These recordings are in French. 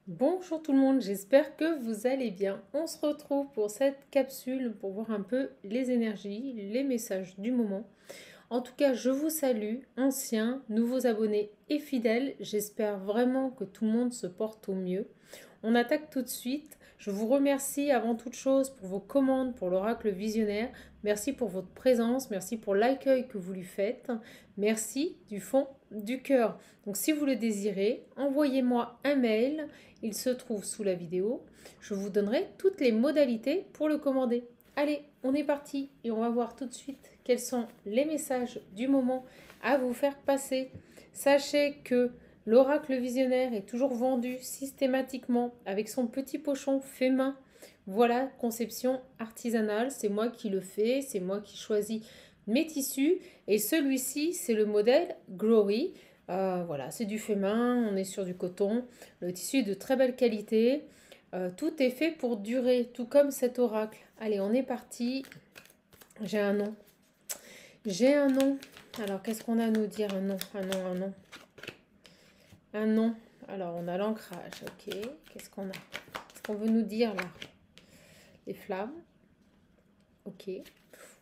Bonjour tout le monde, j'espère que vous allez bien. On se retrouve pour cette capsule pour voir un peu les énergies, les messages du moment. En tout cas, je vous salue, anciens, nouveaux abonnés et fidèles. J'espère vraiment que tout le monde se porte au mieux. On attaque tout de suite. Je vous remercie avant toute chose pour vos commandes pour l'oracle visionnaire. Merci pour votre présence, merci pour l'accueil que vous lui faites. Merci du fond du cœur. Donc si vous le désirez, envoyez-moi un mail. Il se trouve sous la vidéo. Je vous donnerai toutes les modalités pour le commander. Allez, on est parti et on va voir tout de suite quels sont les messages du moment à vous faire passer. Sachez que l'oracle visionnaire est toujours vendu systématiquement avec son petit pochon fait main. Voilà, conception artisanale, c'est moi qui le fais, c'est moi qui choisis mes tissus. Et celui-ci, c'est le modèle Glory. Voilà, c'est du fait main, on est sur du coton. Le tissu est de très belle qualité. Tout est fait pour durer, tout comme cet oracle. Allez, on est parti. J'ai un nom. J'ai un nom. Alors, qu'est-ce qu'on a à nous dire? Un nom, un nom, un nom. Un nom. Alors, on a l'ancrage. Ok. Qu'est-ce qu'on a? Qu'est-ce qu'on veut nous dire là? Les flammes. Ok.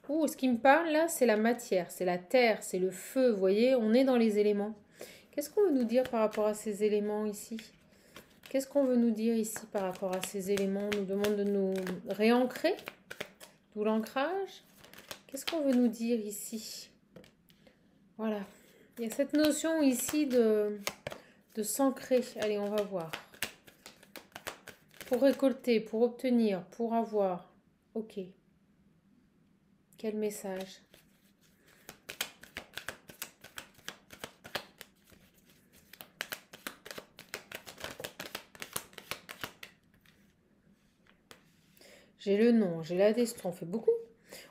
Ouh, ce qui me parle là, c'est la matière, c'est la terre, c'est le feu. Vous voyez, on est dans les éléments. Qu'est-ce qu'on veut nous dire par rapport à ces éléments ici? Qu'est-ce qu'on veut nous dire ici par rapport à ces éléments? On nous demande de nous réancrer, d'où l'ancrage. Qu'est-ce qu'on veut nous dire ici? Voilà. Il y a cette notion ici de s'ancrer. Allez, on va voir. Pour récolter, pour obtenir, pour avoir. Ok. Quel message? J'ai le nom, j'ai la destin, on fait beaucoup.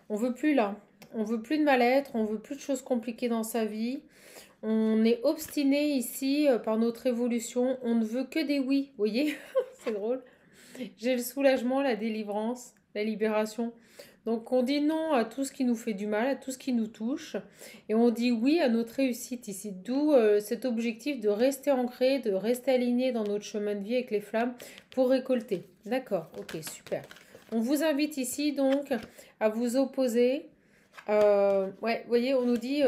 On veut plus là. On veut plus de mal-être, on veut plus de choses compliquées dans sa vie. On est obstiné ici par notre évolution. On ne veut que des oui. Vous voyez, c'est drôle. J'ai le soulagement, la délivrance, la libération. Donc on dit non à tout ce qui nous fait du mal, à tout ce qui nous touche. Et on dit oui à notre réussite ici. D'où cet objectif de rester ancré, de rester aligné dans notre chemin de vie avec les flammes pour récolter. D'accord, ok, super. On vous invite ici donc à vous opposer. Ouais, vous voyez, on nous dit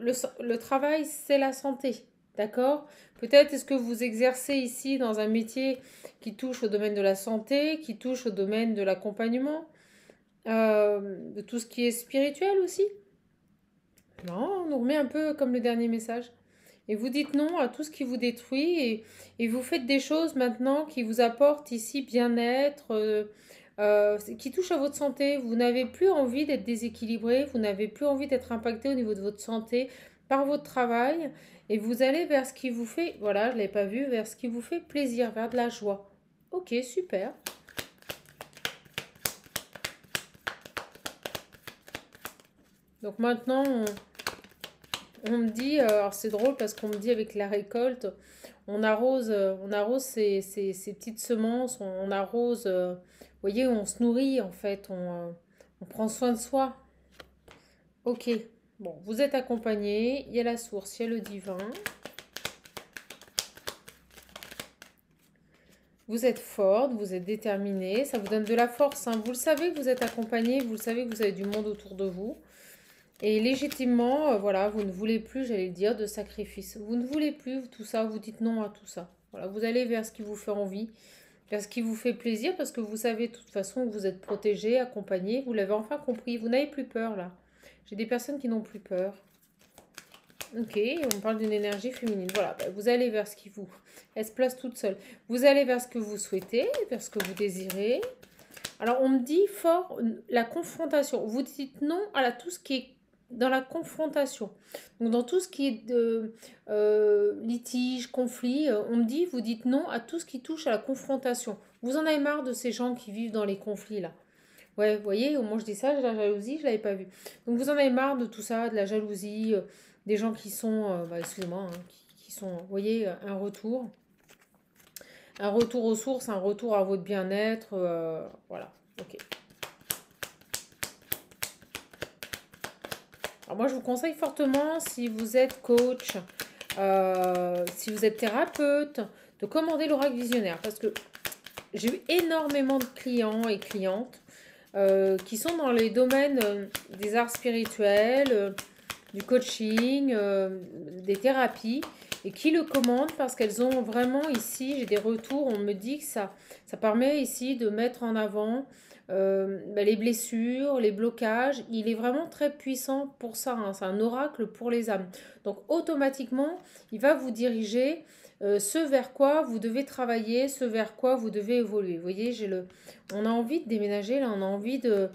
le travail, c'est la santé. D'accord? Peut-être est-ce que vous exercez ici dans un métier qui touche au domaine de la santé, qui touche au domaine de l'accompagnement, de tout ce qui est spirituel aussi? Non, on nous remet un peu comme le dernier message. Et vous dites non à tout ce qui vous détruit et vous faites des choses maintenant qui vous apportent ici bien-être, qui touchent à votre santé. Vous n'avez plus envie d'être déséquilibré, vous n'avez plus envie d'être impacté au niveau de votre santé par votre travail et vous allez vers ce qui vous fait, voilà, je ne l'ai pas vu, vers ce qui vous fait plaisir, vers de la joie. Ok, super. Donc maintenant, on me dit, alors c'est drôle parce qu'on me dit avec la récolte, on arrose ces petites semences, on arrose, vous voyez, on se nourrit en fait, on prend soin de soi. Ok, bon, vous êtes accompagné, il y a la source, il y a le divin. Vous êtes forte, vous êtes déterminée, ça vous donne de la force, hein. Vous le savez que vous êtes accompagné, vous le savez que vous avez du monde autour de vous. Et légitimement, voilà, vous ne voulez plus, j'allais le dire, de sacrifice. Vous ne voulez plus tout ça, vous dites non à tout ça. Voilà, vous allez vers ce qui vous fait envie, vers ce qui vous fait plaisir, parce que vous savez de toute façon que vous êtes protégé, accompagné, vous l'avez enfin compris, vous n'avez plus peur là. J'ai des personnes qui n'ont plus peur. Ok, on parle d'une énergie féminine. Voilà, bah, vous allez vers ce qui vous... Elle se place toute seule. Vous allez vers ce que vous souhaitez, vers ce que vous désirez. Alors, on me dit fort la confrontation. Vous dites non à tout ce qui est dans la confrontation. Donc, dans tout ce qui est de litige, conflit, on me dit, vous dites non à tout ce qui touche à la confrontation. Vous en avez marre de ces gens qui vivent dans les conflits, là. Ouais, vous voyez, au moins je dis ça, la jalousie, je l'avais pas vu. Donc, vous en avez marre de tout ça, de la jalousie, des gens qui sont, excusez-moi, hein, qui sont, vous voyez, un retour. Un retour aux sources, un retour à votre bien-être, voilà, ok. Alors moi, je vous conseille fortement, si vous êtes coach, si vous êtes thérapeute, de commander l'oracle visionnaire. Parce que j'ai eu énormément de clients et clientes qui sont dans les domaines des arts spirituels, du coaching, des thérapies, et qui le commandent parce qu'elles ont vraiment ici, j'ai des retours, on me dit que ça permet ici de mettre en avant les blessures, les blocages. Il est vraiment très puissant pour ça, hein. C'est un oracle pour les âmes. Donc automatiquement, il va vous diriger ce vers quoi vous devez travailler, ce vers quoi vous devez évoluer. Vous voyez, on a envie de déménager, là, on a envie de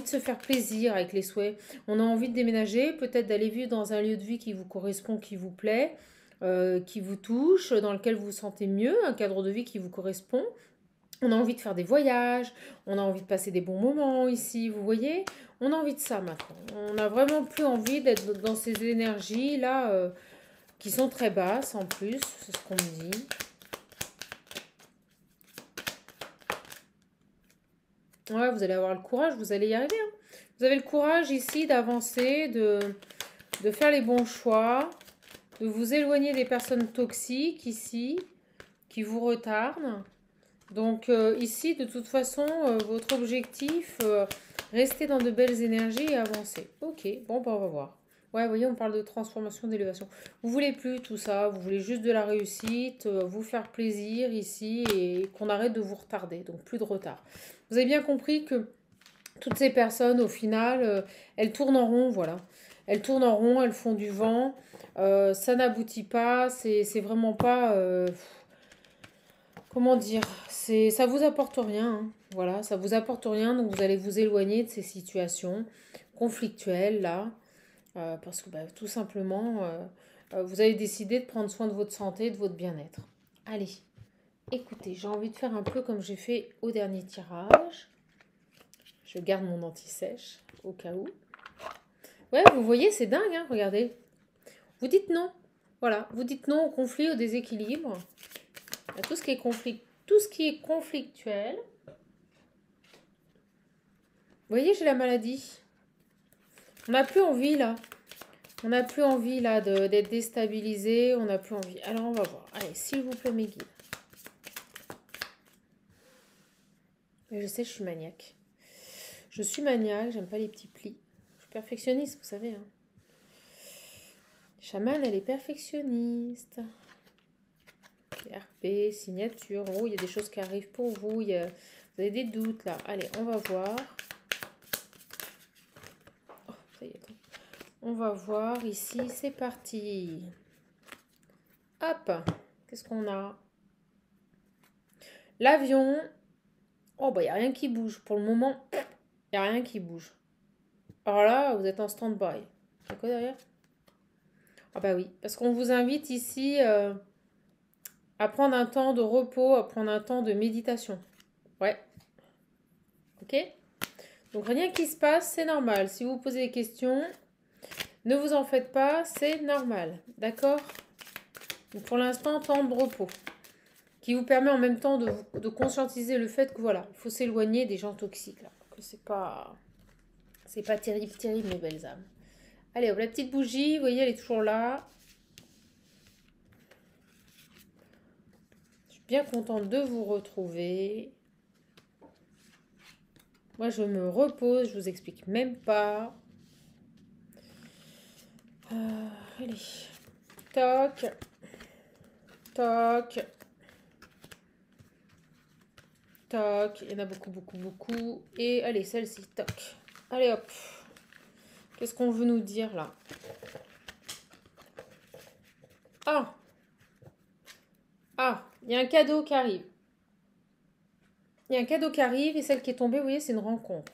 se faire plaisir avec les souhaits. On a envie de déménager, peut-être d'aller vivre dans un lieu de vie qui vous correspond, qui vous plaît, qui vous touche, dans lequel vous vous sentez mieux, un cadre de vie qui vous correspond. On a envie de faire des voyages, on a envie de passer des bons moments ici, vous voyez. On a envie de ça maintenant. On n'a vraiment plus envie d'être dans ces énergies-là qui sont très basses en plus, c'est ce qu'on me dit. Ouais, vous allez avoir le courage, vous allez y arriver, hein. Vous avez le courage ici d'avancer, de faire les bons choix, de vous éloigner des personnes toxiques ici, qui vous retardent. Donc ici, de toute façon, votre objectif, rester dans de belles énergies et avancer. Ok, bon, ben, on va voir. Ouais, vous voyez, on parle de transformation, d'élévation. Vous voulez plus tout ça, vous voulez juste de la réussite, vous faire plaisir ici et qu'on arrête de vous retarder, donc plus de retard. Vous avez bien compris que toutes ces personnes, au final, elles tournent en rond, voilà. Elles tournent en rond, elles font du vent, ça n'aboutit pas, c'est vraiment pas... comment dire, ça vous apporte rien, hein. Voilà, ça vous apporte rien, donc vous allez vous éloigner de ces situations conflictuelles là, parce que tout simplement, vous avez décidé de prendre soin de votre santé, de votre bien-être. Allez, écoutez, j'ai envie de faire un peu comme j'ai fait au dernier tirage. Je garde mon anti-sèche au cas où. Ouais, vous voyez, c'est dingue, hein, regardez. Vous dites non, voilà, vous dites non au conflit, au déséquilibre. À tout ce qui est conflictuel. Vous voyez, j'ai la maladie. On n'a plus envie là. On n'a plus envie là d'être déstabilisé. On n'a plus envie. Alors on va voir. Allez, s'il vous plaît, mes guides. Je sais, je suis maniaque. Je suis maniaque, j'aime pas les petits plis. Je suis perfectionniste, vous savez, hein. Chamane, elle est perfectionniste. RP, signature. Oh, il y a des choses qui arrivent pour vous. Vous avez des doutes là. Allez, on va voir. Oh, ça y est. On va voir ici. C'est parti. Hop. Qu'est-ce qu'on a? L'avion. Oh, bah, il n'y a rien qui bouge. Pour le moment, il n'y a rien qui bouge. Alors là, vous êtes en stand-by. C'est quoi derrière? Ah bah oui. Parce qu'on vous invite ici... à prendre un temps de repos, à prendre un temps de méditation. Ouais. Ok? Donc rien qui se passe, c'est normal. Si vous posez des questions, ne vous en faites pas, c'est normal. D'accord? Donc pour l'instant, temps de repos. Qui vous permet en même temps de conscientiser le fait que voilà, il faut s'éloigner des gens toxiques. Là. Que c'est pas terrible, terrible, mes belles âmes. Allez, hop, la petite bougie, vous voyez, elle est toujours là. Bien contente de vous retrouver. Moi, je me repose, je vous explique même pas. Allez. Toc. Toc. Toc. Il y en a beaucoup, beaucoup, beaucoup. Et allez, celle-ci. Toc. Allez, hop. Qu'est-ce qu'on veut nous dire, là? Ah. Ah, il y a un cadeau qui arrive. Il y a un cadeau qui arrive et celle qui est tombée, vous voyez, c'est une rencontre.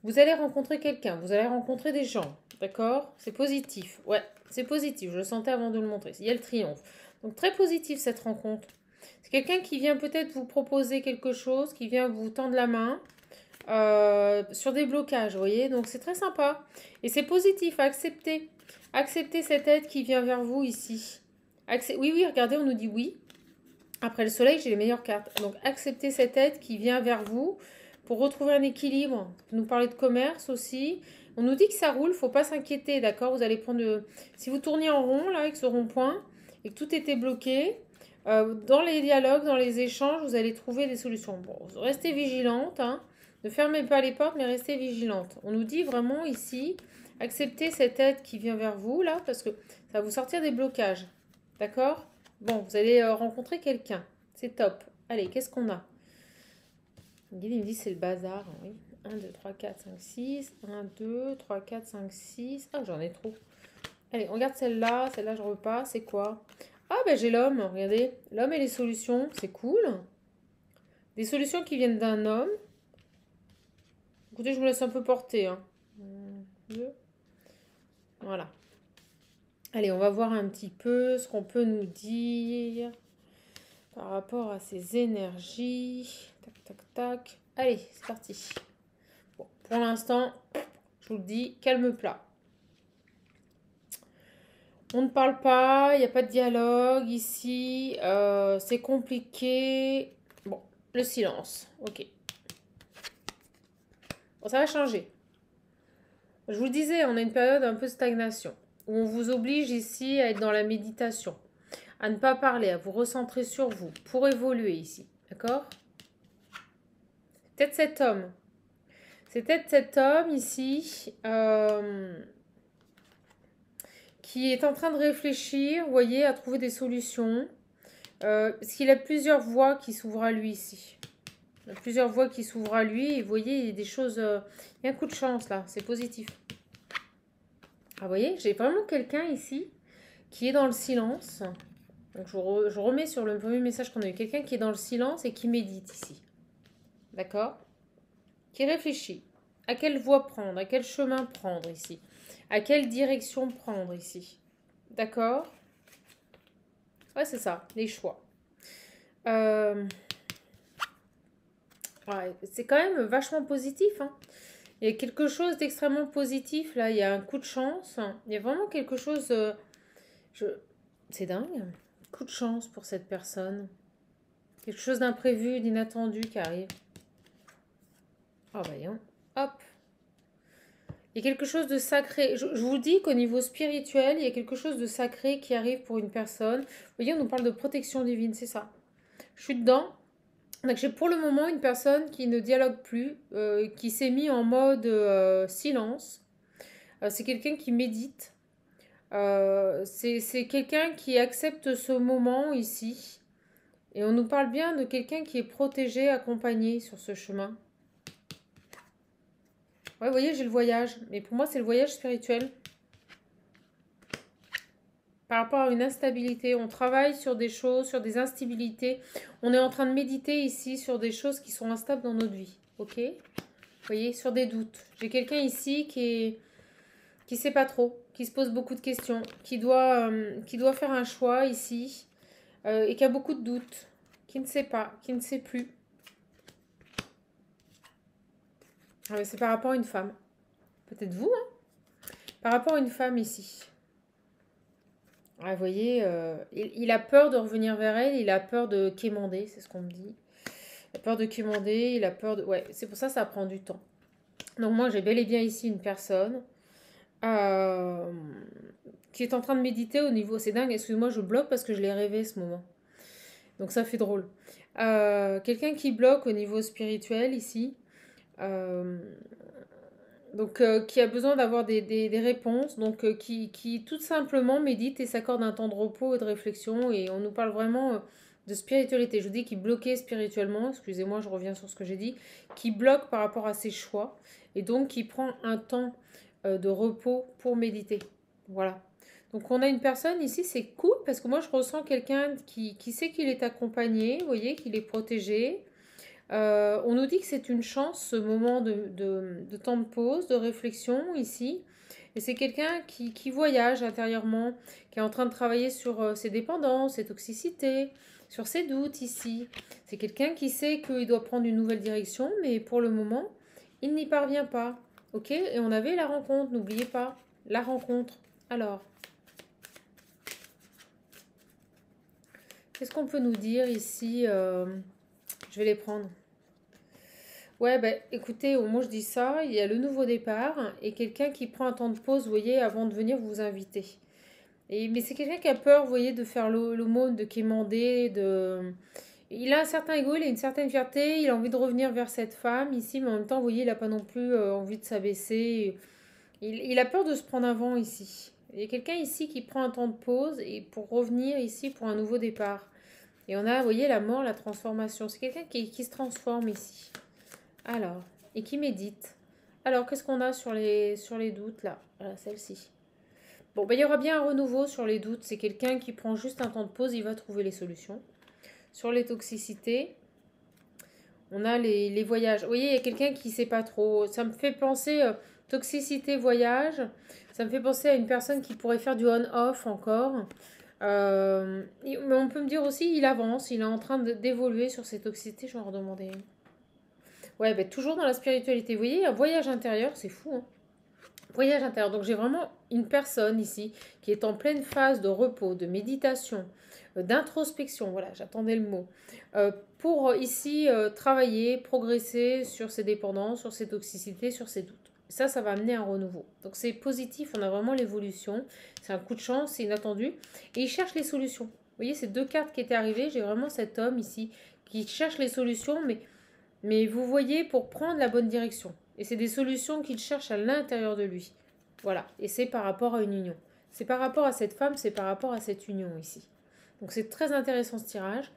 Vous allez rencontrer quelqu'un, vous allez rencontrer des gens, d'accord? C'est positif, ouais, c'est positif, je le sentais avant de le montrer. Il y a le triomphe. Donc très positif cette rencontre. C'est quelqu'un qui vient peut-être vous proposer quelque chose, qui vient vous tendre la main sur des blocages, vous voyez? Donc c'est très sympa. Et c'est positif, acceptez. Acceptez cette aide qui vient vers vous ici. Oui, oui, regardez, on nous dit oui. Après le soleil, j'ai les meilleures cartes. Donc, acceptez cette aide qui vient vers vous pour retrouver un équilibre. On nous parlait de commerce aussi. On nous dit que ça roule, il ne faut pas s'inquiéter, d'accord? Vous allez prendre... Si vous tourniez en rond, là, avec ce rond-point, et que tout était bloqué, Dans les dialogues, dans les échanges, vous allez trouver des solutions. Bon, restez vigilante, hein. Ne fermez pas les portes, mais restez vigilante. On nous dit vraiment ici, acceptez cette aide qui vient vers vous, là, parce que ça va vous sortir des blocages. D'accord? Bon, vous allez rencontrer quelqu'un. C'est top. Allez, qu'est-ce qu'on a? Le guide, il me dit c'est le bazar. Oui. 1, 2, 3, 4, 5, 6. 1, 2, 3, 4, 5, 6. Ah, j'en ai trop. Allez, on regarde celle-là. Celle-là, je repasse. C'est quoi? Ah, ben j'ai l'homme. Regardez. L'homme et les solutions. C'est cool. Des solutions qui viennent d'un homme. Écoutez, je me laisse un peu porter. Hein. 1, 2. Voilà. Allez, on va voir un petit peu ce qu'on peut nous dire par rapport à ces énergies. Tac, tac, tac. Allez, c'est parti. Bon, pour l'instant, je vous le dis, calme plat. On ne parle pas, il n'y a pas de dialogue ici. C'est compliqué. Bon, le silence. Ok. Bon, ça va changer. Je vous le disais, on a une période un peu de stagnation. Où on vous oblige ici à être dans la méditation. À ne pas parler, à vous recentrer sur vous. Pour évoluer ici. D'accord? Peut-être cet homme. C'est peut-être cet homme ici qui est en train de réfléchir, vous voyez, à trouver des solutions. Parce qu'il a plusieurs voies qui s'ouvrent à lui ici. Il y a plusieurs voies qui s'ouvrent à lui. Et vous voyez, il y a des choses... il y a un coup de chance là, c'est positif. Ah, vous voyez, j'ai vraiment quelqu'un ici qui est dans le silence. Donc je remets sur le premier message qu'on a eu. Quelqu'un qui est dans le silence et qui médite ici. D'accord? Qui réfléchit. À quelle voie prendre? À quel chemin prendre ici? À quelle direction prendre ici? D'accord? Ouais, c'est ça, les choix. Ouais, c'est quand même vachement positif. Hein. Il y a quelque chose d'extrêmement positif là. Il y a un coup de chance. Il y a vraiment quelque chose. C'est dingue. Coup de chance pour cette personne. Quelque chose d'imprévu, d'inattendu qui arrive. Ah, voyons. Hop. Il y a quelque chose de sacré. Je vous dis qu'au niveau spirituel, il y a quelque chose de sacré qui arrive pour une personne. Vous voyez, on nous parle de protection divine, c'est ça. Je suis dedans. Donc j'ai pour le moment une personne qui ne dialogue plus, qui s'est mis en mode silence. C'est quelqu'un qui médite. C'est quelqu'un qui accepte ce moment ici. Et on nous parle bien de quelqu'un qui est protégé, accompagné sur ce chemin. Ouais, vous voyez, j'ai le voyage. Mais pour moi, c'est le voyage spirituel. Par rapport à une instabilité, on travaille sur des choses, sur des instabilités. On est en train de méditer ici sur des choses qui sont instables dans notre vie. Ok? Vous voyez, sur des doutes. J'ai quelqu'un ici qui sait pas trop, qui se pose beaucoup de questions, qui doit faire un choix ici et qui a beaucoup de doutes, qui ne sait pas, qui ne sait plus. Ah, mais c'est par rapport à une femme. Peut-être vous, hein? Par rapport à une femme ici. Ah, vous voyez, il a peur de revenir vers elle, il a peur de quémander, c'est ce qu'on me dit. Il a peur de quémander, il a peur de... Ouais, c'est pour ça que ça prend du temps. Donc moi, j'ai bel et bien ici une personne qui est en train de méditer au niveau... C'est dingue, excuse-moi, je bloque parce que je l'ai rêvé ce moment. Donc ça fait drôle. Quelqu'un qui bloque au niveau spirituel ici. Donc qui a besoin d'avoir des réponses. Donc qui tout simplement médite et s'accorde un temps de repos et de réflexion. Et on nous parle vraiment de spiritualité. Je vous dis qu'il bloquait spirituellement. Excusez-moi, je reviens sur ce que j'ai dit. Qui bloque par rapport à ses choix. Et donc qui prend un temps de repos pour méditer. Voilà. Donc on a une personne ici, c'est cool parce que moi je ressens quelqu'un qui sait qu'il est accompagné, vous voyez, qu'il est protégé. On nous dit que c'est une chance ce moment de temps de pause, de réflexion ici. Et c'est quelqu'un qui voyage intérieurement, qui est en train de travailler sur ses dépendances, ses toxicités, sur ses doutes ici. C'est quelqu'un qui sait qu'il doit prendre une nouvelle direction, mais pour le moment, il n'y parvient pas. Ok? Et on avait la rencontre, n'oubliez pas, la rencontre. Alors... qu'est-ce qu'on peut nous dire ici je vais les prendre. Ouais, bah écoutez, au moins je dis ça, il y a le nouveau départ et quelqu'un qui prend un temps de pause, vous voyez, avant de venir vous inviter. Mais c'est quelqu'un qui a peur, vous voyez, de faire l'aumône, de quémander, de... Il a un certain ego, il a une certaine fierté, il a envie de revenir vers cette femme ici, mais en même temps, vous voyez, il n'a pas non plus envie de s'abaisser. Il a peur de se prendre un vent ici. Il y a quelqu'un ici qui prend un temps de pause et pour revenir ici pour un nouveau départ. Et on a, vous voyez, la mort, la transformation. C'est quelqu'un qui se transforme ici. Alors, et qui médite. Alors, qu'est-ce qu'on a sur les doutes là? Voilà, celle-ci. Bon, ben, il y aura bien un renouveau sur les doutes. C'est quelqu'un qui prend juste un temps de pause, il va trouver les solutions. Sur les toxicités, on a les voyages. Vous voyez, il y a quelqu'un qui ne sait pas trop. Ça me fait penser, toxicité, voyage. Ça me fait penser à une personne qui pourrait faire du on-off encore. Mais on peut me dire aussi, il avance, il est en train d'évoluer sur ses toxicités. Je vais en redemander une. Ouais, ben, toujours dans la spiritualité. Vous voyez, un voyage intérieur, c'est fou, hein. Voyage intérieur. Donc j'ai vraiment une personne ici qui est en pleine phase de repos, de méditation, d'introspection. Voilà, j'attendais le mot. Pour ici travailler, progresser sur ses dépendances, sur ses toxicités, sur ses doutes. Ça va amener un renouveau. Donc c'est positif, on a vraiment l'évolution. C'est un coup de chance, c'est inattendu. Et il cherche les solutions. Vous voyez, ces deux cartes qui étaient arrivées, j'ai vraiment cet homme ici qui cherche les solutions, mais vous voyez, pour prendre la bonne direction. Et c'est des solutions qu'il cherche à l'intérieur de lui. Voilà. Et c'est par rapport à une union. C'est par rapport à cette femme, c'est par rapport à cette union ici. Donc c'est très intéressant ce tirage.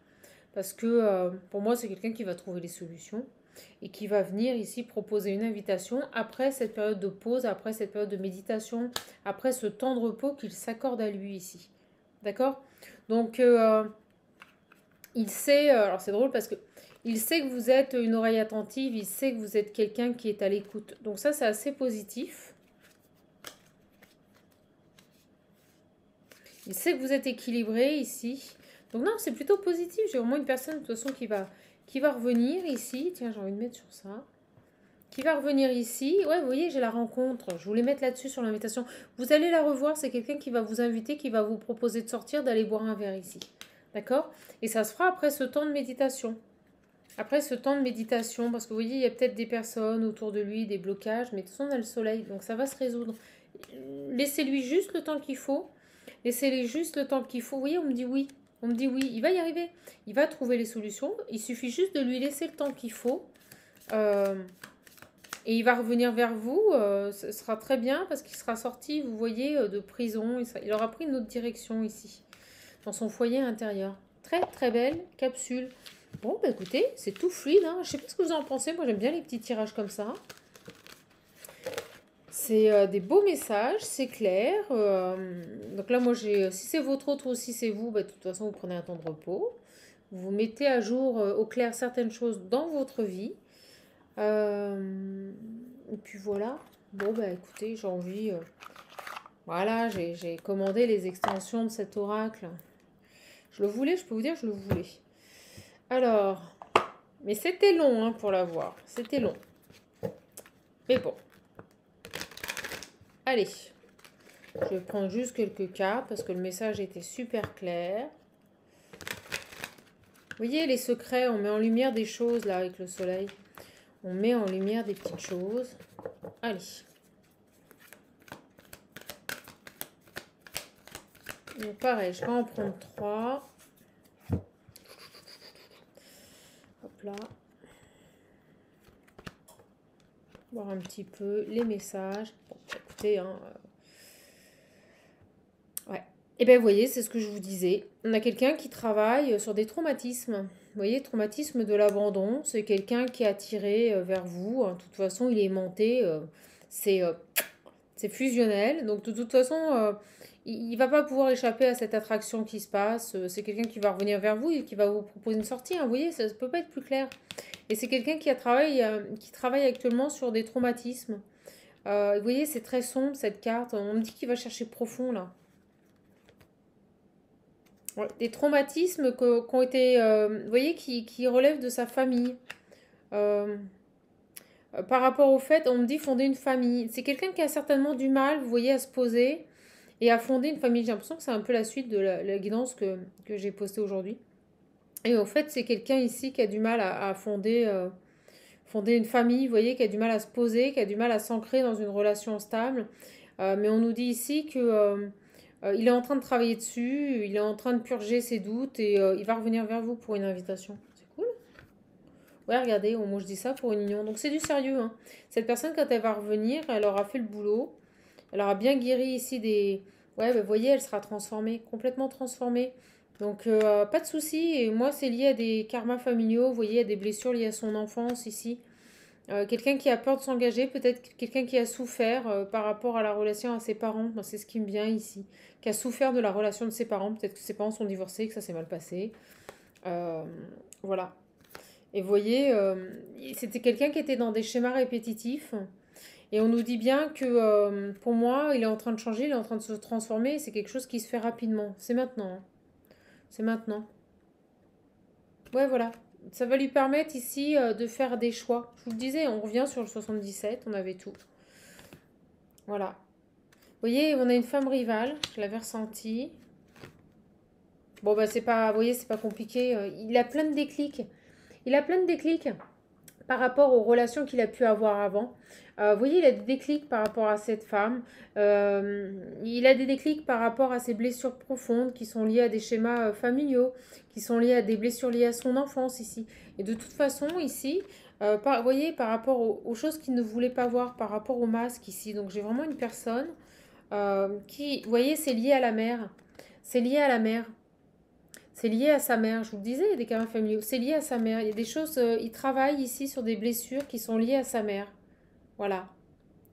Parce que pour moi, c'est quelqu'un qui va trouver les solutions. Et qui va venir ici proposer une invitation après cette période de pause, après cette période de méditation, après ce temps de repos qu'il s'accorde à lui ici. D'accord? Donc il sait, alors c'est drôle parce que il sait que vous êtes une oreille attentive, il sait que vous êtes quelqu'un qui est à l'écoute. Donc ça, c'est assez positif. Il sait que vous êtes équilibré ici. Donc non, c'est plutôt positif. J'ai vraiment une personne de toute façon qui va revenir ici. Tiens, j'ai envie de mettre sur ça. Qui va revenir ici. Ouais, vous voyez, j'ai la rencontre. Je voulais mettre là-dessus sur l'invitation. Vous allez la revoir. C'est quelqu'un qui va vous inviter, qui va vous proposer de sortir, d'aller boire un verre ici. D'accord? Et ça se fera après ce temps de méditation. Après ce temps de méditation, parce que vous voyez, il y a peut-être des personnes autour de lui, des blocages, mais de toute façon, on a le soleil, donc ça va se résoudre. Laissez-lui juste le temps qu'il faut. Laissez-lui juste le temps qu'il faut. Vous voyez, on me dit oui. On me dit oui, il va y arriver. Il va trouver les solutions. Il suffit juste de lui laisser le temps qu'il faut. Et il va revenir vers vous. Ce sera très bien parce qu'il sera sorti, vous voyez, de prison. Il aura pris une autre direction ici, dans son foyer intérieur. Très, très belle capsule. Bon, bah écoutez, c'est tout fluide. Hein. Je sais pas ce que vous en pensez. Moi, j'aime bien les petits tirages comme ça. C'est des beaux messages, c'est clair. Donc là, moi, si c'est votre autre ou si c'est vous, bah, de toute façon, vous prenez un temps de repos. Vous mettez à jour, au clair, certaines choses dans votre vie. Et puis voilà. Bon, bah écoutez, j'ai envie... voilà, j'ai commandé les extensions de cet oracle. Je le voulais, je peux vous dire, je le voulais. Alors, mais c'était long hein, pour l'avoir. C'était long. Mais bon. Allez. Je vais prendre juste quelques cartes parce que le message était super clair. Vous voyez les secrets, on met en lumière des choses là avec le soleil. On met en lumière des petites choses. Allez. Donc pareil, je vais en prendre 3. Hop là. Voir un petit peu les messages. Bon, écoutez, hein. Ouais. Et bien, vous voyez, c'est ce que je vous disais. On a quelqu'un qui travaille sur des traumatismes. Vous voyez, traumatisme de l'abandon. C'est quelqu'un qui est attiré vers vous. De toute façon, il est aimanté. C'est fusionnel. Donc, de toute façon, il ne va pas pouvoir échapper à cette attraction qui se passe. C'est quelqu'un qui va revenir vers vous et qui va vous proposer une sortie. Hein. Vous voyez, ça ne peut pas être plus clair. Et c'est quelqu'un qui travaille actuellement sur des traumatismes. Vous voyez, c'est très sombre cette carte. On me dit qu'il va chercher profond là. Ouais, des traumatismes qui ont été, vous voyez, qui relèvent de sa famille. Euh, Par rapport au fait, on me dit fonder une famille. C'est quelqu'un qui a certainement du mal, vous voyez, à se poser et à fonder une famille. J'ai l'impression que c'est un peu la suite de la guidance que j'ai postée aujourd'hui. Et au fait, c'est quelqu'un ici qui a du mal à fonder une famille, vous voyez, qui a du mal à se poser, qui a du mal à s'ancrer dans une relation stable. Mais on nous dit ici que Il est en train de travailler dessus, il est en train de purger ses doutes et il va revenir vers vous pour une invitation. C'est cool. Ouais, regardez, moi je dis ça pour une union. Donc c'est du sérieux, hein. Cette personne, quand elle va revenir, elle aura fait le boulot. Elle aura bien guéri ici des... Ouais, vous voyez, elle sera transformée, complètement transformée. Donc pas de souci. Et moi, c'est lié à des karmas familiaux, vous voyez, à des blessures liées à son enfance ici. Quelqu'un qui a peur de s'engager, peut-être quelqu'un qui a souffert par rapport à la relation à ses parents. Moi, c'est ce qui me vient ici. Qui a souffert de la relation de ses parents. Peut-être que ses parents sont divorcés, que ça s'est mal passé. Euh, voilà. Et vous voyez, c'était quelqu'un qui était dans des schémas répétitifs. Et on nous dit bien que pour moi, il est en train de changer, il est en train de se transformer. C'est quelque chose qui se fait rapidement. C'est maintenant, hein. C'est maintenant. Ouais, voilà. Ça va lui permettre ici de faire des choix. Je vous le disais, on revient sur le 77, on avait tout. Voilà. Vous voyez, on a une femme rivale, je l'avais ressenti. Bon, bah, c'est pas, vous voyez, c'est pas compliqué. Il a plein de déclics. Il a plein de déclics par rapport aux relations qu'il a pu avoir avant. Vous voyez, il a des déclics par rapport à cette femme. Il a des déclics par rapport à ses blessures profondes qui sont liées à des schémas familiaux, qui sont liées à des blessures liées à son enfance ici. Et de toute façon, ici, vous voyez, par rapport aux choses qu'il ne voulait pas voir, par rapport au masque ici. Donc j'ai vraiment une personne qui, vous voyez, c'est lié à la mère. C'est lié à la mère. C'est lié à sa mère, je vous le disais, il y a des cas familiaux. C'est lié à sa mère. Il y a des choses, il travaille ici sur des blessures qui sont liées à sa mère. Voilà.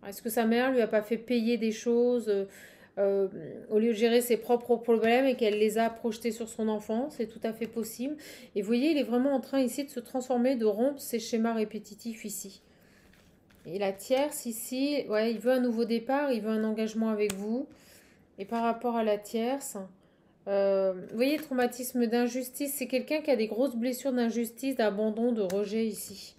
Est-ce que sa mère lui a pas fait payer des choses euh, au lieu de gérer ses propres problèmes et qu'elle les a projetés sur son enfant? C'est tout à fait possible. Et vous voyez, il est vraiment en train ici de se transformer, de rompre ses schémas répétitifs ici. Et la tierce ici, ouais, il veut un nouveau départ, il veut un engagement avec vous. Et par rapport à la tierce, vous voyez, traumatisme d'injustice, c'est quelqu'un qui a des grosses blessures d'injustice, d'abandon, de rejet ici.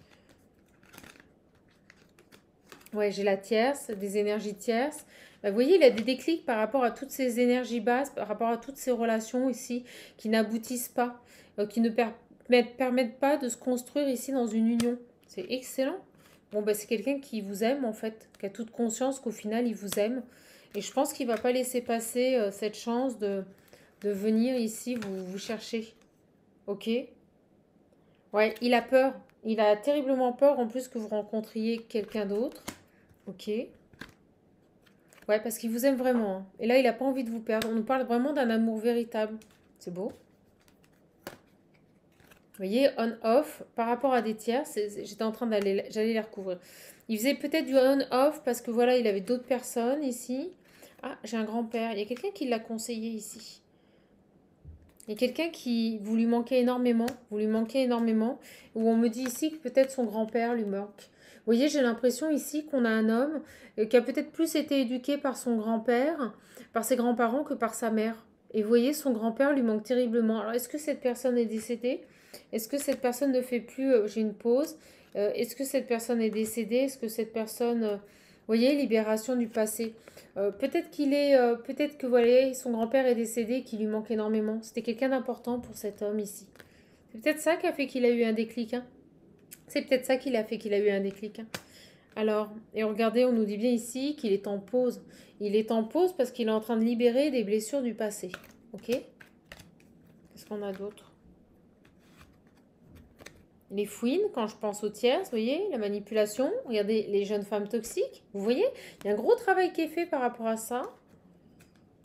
Ouais, j'ai la tierce, des énergies tierces. Vous voyez, il a des déclics par rapport à toutes ces énergies basses, par rapport à toutes ces relations ici qui n'aboutissent pas, qui ne permettent pas de se construire ici dans une union. C'est excellent. Bon, bah, c'est quelqu'un qui vous aime en fait, qui a toute conscience qu'au final, il vous aime. Et je pense qu'il ne va pas laisser passer cette chance de venir ici vous chercher. Ok? Ouais, il a peur. Il a terriblement peur en plus que vous rencontriez quelqu'un d'autre. Ok? Ouais, parce qu'il vous aime vraiment, hein. Et là, il n'a pas envie de vous perdre. On nous parle vraiment d'un amour véritable. C'est beau. Vous voyez, on-off, par rapport à des tiers, j'étais en train j'allais les recouvrir. Il faisait peut-être du on-off parce que voilà, il avait d'autres personnes ici. Ah, j'ai un grand-père. Il y a quelqu'un qui l'a conseillé ici. Il y a quelqu'un qui vous lui manquez énormément, vous lui manquez énormément, où on me dit ici que peut-être son grand-père lui manque. Vous voyez, j'ai l'impression ici qu'on a un homme qui a peut-être plus été éduqué par son grand-père, par ses grands-parents que par sa mère. Et vous voyez, son grand-père lui manque terriblement. Alors, est-ce que cette personne est décédée? Est-ce que cette personne ne fait plus, j'ai une pause, est-ce que cette personne est décédée? Est-ce que cette personne, vous voyez, libération du passé. Peut-être que voilà, son grand-père est décédé, qu'il lui manque énormément. C'était quelqu'un d'important pour cet homme ici. C'est peut-être ça qui a fait qu'il a eu un déclic, hein. C'est peut-être ça qui a fait qu'il a eu un déclic, hein. Alors, et regardez, on nous dit bien ici qu'il est en pause. Il est en pause parce qu'il est en train de libérer des blessures du passé. Ok? Qu'est-ce qu'on a d'autre? Les fouines, quand je pense aux tierces, vous voyez, la manipulation. Regardez les jeunes femmes toxiques. Vous voyez, il y a un gros travail qui est fait par rapport à ça.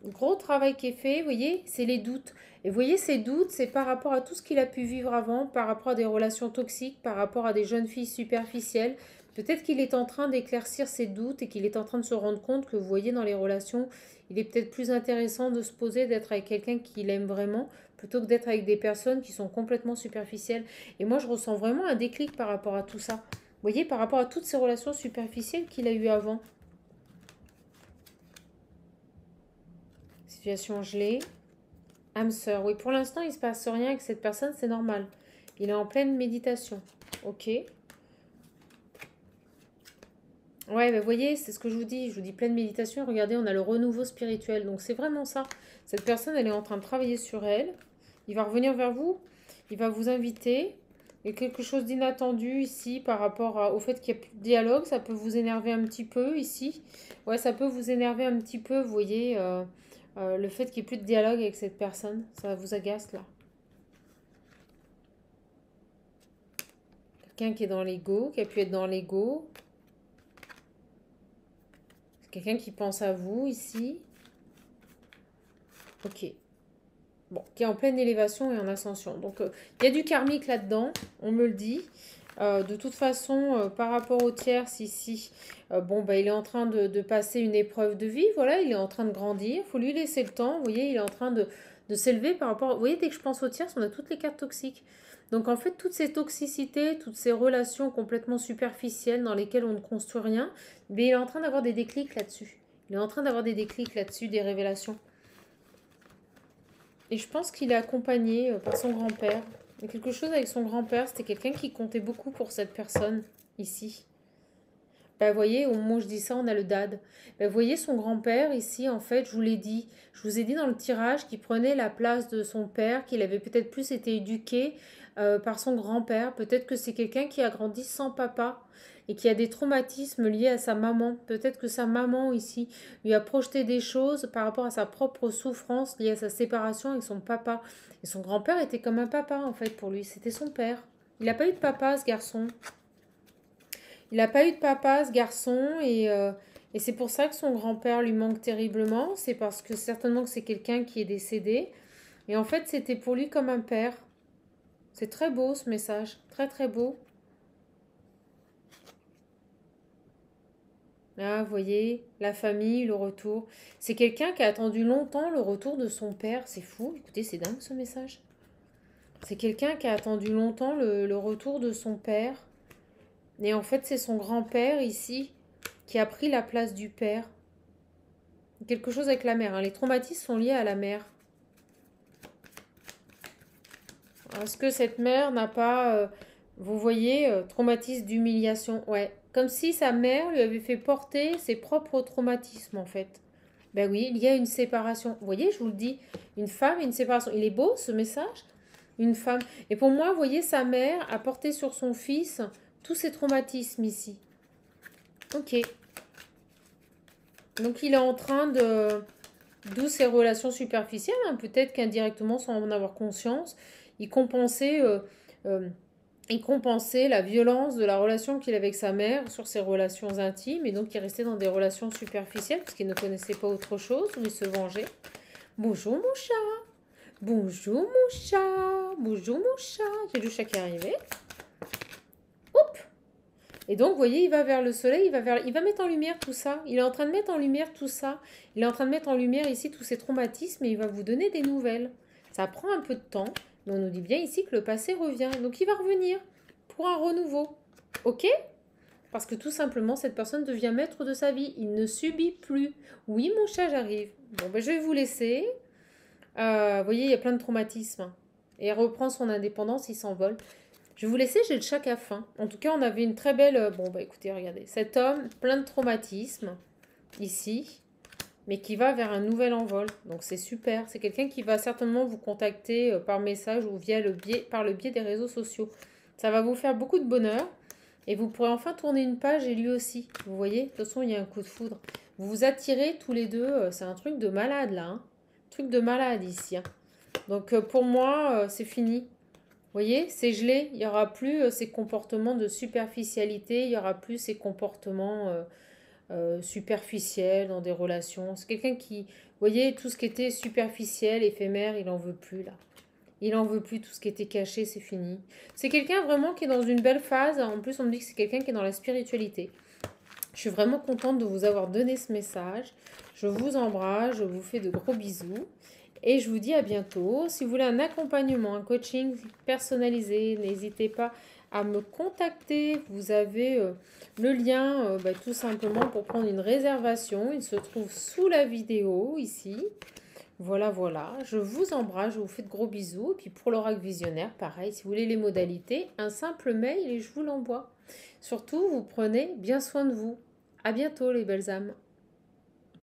Gros travail qui est fait, vous voyez, c'est les doutes. Et vous voyez, ces doutes, c'est par rapport à tout ce qu'il a pu vivre avant, par rapport à des relations toxiques, par rapport à des jeunes filles superficielles. Peut-être qu'il est en train d'éclaircir ses doutes et qu'il est en train de se rendre compte que, vous voyez, dans les relations, il est peut-être plus intéressant de se poser, d'être avec quelqu'un qu'il aime vraiment, plutôt que d'être avec des personnes qui sont complètement superficielles. Et moi, je ressens vraiment un déclic par rapport à tout ça. Vous voyez, par rapport à toutes ces relations superficielles qu'il a eues avant. Situation gelée. Âme sœur. Oui, pour l'instant, il ne se passe rien avec cette personne, c'est normal. Il est en pleine méditation. Ok. Ouais, bah, vous voyez, c'est ce que je vous dis. Je vous dis pleine méditation. Regardez, on a le renouveau spirituel. Donc, c'est vraiment ça. Cette personne, elle est en train de travailler sur elle. Il va revenir vers vous. Il va vous inviter. Il y a quelque chose d'inattendu ici par rapport au fait qu'il n'y a plus de dialogue. Ça peut vous énerver un petit peu ici. Ouais, ça peut vous énerver un petit peu, vous voyez. Le fait qu'il n'y ait plus de dialogue avec cette personne, ça vous agace là. Quelqu'un qui est dans l'ego, qui a pu être dans l'ego. Quelqu'un qui pense à vous ici. Ok. Bon, qui est en pleine élévation et en ascension. Donc, il y a du karmique là-dedans, on me le dit. De toute façon, par rapport au tierce ici, bon, bah, il est en train de passer une épreuve de vie. Voilà, il est en train de grandir. Il faut lui laisser le temps. Vous voyez, il est en train de s'élever par rapport... Vous voyez, dès que je pense au tierce, on a toutes les cartes toxiques. Donc, en fait, toutes ces toxicités, toutes ces relations complètement superficielles dans lesquelles on ne construit rien, mais il est en train d'avoir des déclics là-dessus. Il est en train d'avoir des déclics là-dessus, des révélations. Et je pense qu'il est accompagné par son grand-père. Il y a quelque chose avec son grand-père, c'était quelqu'un qui comptait beaucoup pour cette personne, ici. Ben, vous voyez, au moment où je dis ça, on a le dad. Ben, vous voyez, son grand-père, ici, en fait, je vous l'ai dit. Je vous ai dit dans le tirage qu'il prenait la place de son père, qu'il avait peut-être plus été éduqué par son grand-père. Peut-être que c'est quelqu'un qui a grandi sans papa et qui a des traumatismes liés à sa maman. Peut-être que sa maman, ici, lui a projeté des choses par rapport à sa propre souffrance liée à sa séparation avec son papa. Et son grand-père était comme un papa, en fait, pour lui. C'était son père. Il n'a pas eu de papa, ce garçon. Il n'a pas eu de papa, ce garçon, et c'est pour ça que son grand-père lui manque terriblement. C'est parce que certainement que c'est quelqu'un qui est décédé. Et en fait, c'était pour lui comme un père. C'est très beau, ce message. Très, très beau. Là, vous voyez, la famille, le retour. C'est quelqu'un qui a attendu longtemps le retour de son père. C'est fou. Écoutez, c'est dingue, ce message. C'est quelqu'un qui a attendu longtemps le retour de son père. Et en fait, c'est son grand-père, ici, qui a pris la place du père. Quelque chose avec la mère. Hein. Les traumatismes sont liés à la mère. Est-ce que cette mère n'a pas, vous voyez, traumatisme d'humiliation? Ouais. Comme si sa mère lui avait fait porter ses propres traumatismes, en fait. Ben oui, il y a une séparation. Vous voyez, je vous le dis, une femme et une séparation. Il est beau, ce message? Une femme. Et pour moi, vous voyez, sa mère a porté sur son fils tous ses traumatismes ici. Ok. Donc, il est en train de... D'où ces relations superficielles, hein, peut-être qu'indirectement, sans en avoir conscience, il compensait, la violence de la relation qu'il avait avec sa mère sur ses relations intimes, et donc il restait dans des relations superficielles, parce qu'il ne connaissait pas autre chose, où il se vengeait. Bonjour mon chat. Bonjour mon chat. Bonjour mon chat. J'ai le chat qui est arrivé. Hop. Et donc, vous voyez, il va vers le soleil, il va mettre en lumière tout ça. Il est en train de mettre en lumière tout ça. Il est en train de mettre en lumière ici tous ces traumatismes et il va vous donner des nouvelles. Ça prend un peu de temps, mais on nous dit bien ici que le passé revient. Donc, il va revenir pour un renouveau. Ok? Parce que tout simplement, cette personne devient maître de sa vie. Il ne subit plus. Oui, mon chat, j'arrive. Bon, ben, je vais vous laisser. Vous voyez, il y a plein de traumatismes. Et il reprend son indépendance, il s'envole. Je vais vous laisser, j'ai le chat qui a faim. En tout cas, on avait une très belle... Bon, bah écoutez, regardez. Cet homme, plein de traumatismes, ici, mais qui va vers un nouvel envol. Donc c'est super. C'est quelqu'un qui va certainement vous contacter par message ou par le biais des réseaux sociaux. Ça va vous faire beaucoup de bonheur. Et vous pourrez enfin tourner une page et lui aussi. Vous voyez, de toute façon, il y a un coup de foudre. Vous vous attirez tous les deux. C'est un truc de malade, là. Hein. Truc de malade, ici. Hein. Donc pour moi, c'est fini. Vous voyez, c'est gelé. Il n'y aura plus ces comportements de superficialité. Il n'y aura plus ces comportements superficiels dans des relations. C'est quelqu'un qui... Vous voyez, tout ce qui était superficiel, éphémère, il n'en veut plus là. Il n'en veut plus. Tout ce qui était caché, c'est fini. C'est quelqu'un vraiment qui est dans une belle phase. En plus, on me dit que c'est quelqu'un qui est dans la spiritualité. Je suis vraiment contente de vous avoir donné ce message. Je vous embrasse. Je vous fais de gros bisous. Et je vous dis à bientôt. Si vous voulez un accompagnement, un coaching personnalisé, n'hésitez pas à me contacter. Vous avez le lien tout simplement pour prendre une réservation. Il se trouve sous la vidéo ici. Voilà, voilà. Je vous embrasse, je vous fais de gros bisous. Et puis pour l'oracle visionnaire, pareil, si vous voulez les modalités, un simple mail et je vous l'envoie. Surtout, vous prenez bien soin de vous. À bientôt les belles âmes.